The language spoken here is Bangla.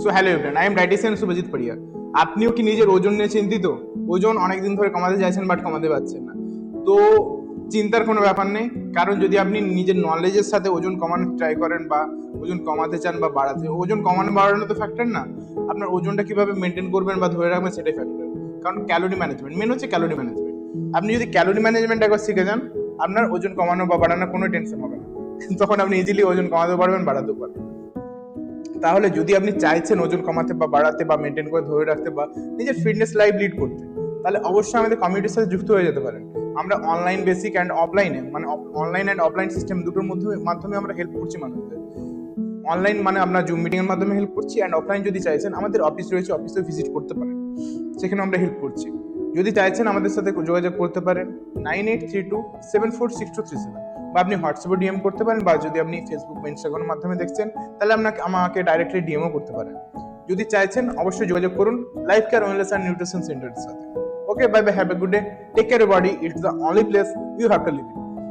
So hello everyone, I am dietitian Subhajit Paria. আপনিও কি নিজের ওজন নিয়ে চিন্তিত? ওজন অনেকদিন ধরে কমাতে চাইছেন বাট কমাতে পারছেন না। তো চিন্তার কোনো ব্যাপার নেই, কারণ যদি আপনি নিজের নলেজের সাথে ওজন কমানোর ট্রাই করেন বা ওজন কমাতে চান বা বাড়াতে, ওজন কমানো বাড়ানো তো ফ্যাক্টর না, আপনার ওজনটা কিভাবে মেনটেন করবেন বা ধরে রাখবেন সেটাই ফ্যাক্টর। কারণ ক্যালোরি ম্যানেজমেন্ট মেন হচ্ছে ক্যালোরি ম্যানেজমেন্ট। আপনি যদি ক্যালোরি ম্যানেজমেন্ট একবার শিখে যান, আপনার ওজন কমানো বা বাড়ানোর কোনো টেনশন হবে না। তখন আপনি ইজিলি ওজন কমাতে পারবেন, বাড়াতেও পারবেন। তাহলে যদি আপনি চাইছেন ওজন কমাতে বা বাড়াতে বা মেনটেন করে ধরে রাখতে বা নিজের ফিটনেস লাইফ লিড করতে, তাহলে অবশ্যই আমাদের কমিউনিটির সাথে যুক্ত হয়ে যেতে পারেন। আমরা অনলাইন বেসিক অ্যান্ড অফলাইনে, মানে অনলাইন অ্যান্ড অফলাইন সিস্টেম দুটোর মাধ্যমে আমরা হেল্প করছি মানুষদের। অনলাইন মানে আপনার জুম মিটিং এর মাধ্যমে হেল্প করছি, অ্যান্ড অফলাইন যদি চাইছেন আমাদের অফিস রয়েছে, অফিসে ভিজিট করতে পারেন, সেখানে আমরা হেল্প করছি। যদি চাইছেন আমাদের সাথে যোগাযোগ করতে পারেন 9832746237, বা আপনি হোয়াটসঅ্যাপে ডিএম করতে পারেন, বা যদি আপনি ফেসবুক বা ইনস্টাগ্রামের মাধ্যমে দেখছেন তাহলে আমাকে ডাইরেক্টলি ডিএমও করতে পারেন। যদি চাইছেন অবশ্যই যোগাযোগ করুন life care wellness and nutrition সেন্টারের সাথে। Okay, bye bye, have a good day, take care body, it's the only place you have to live in.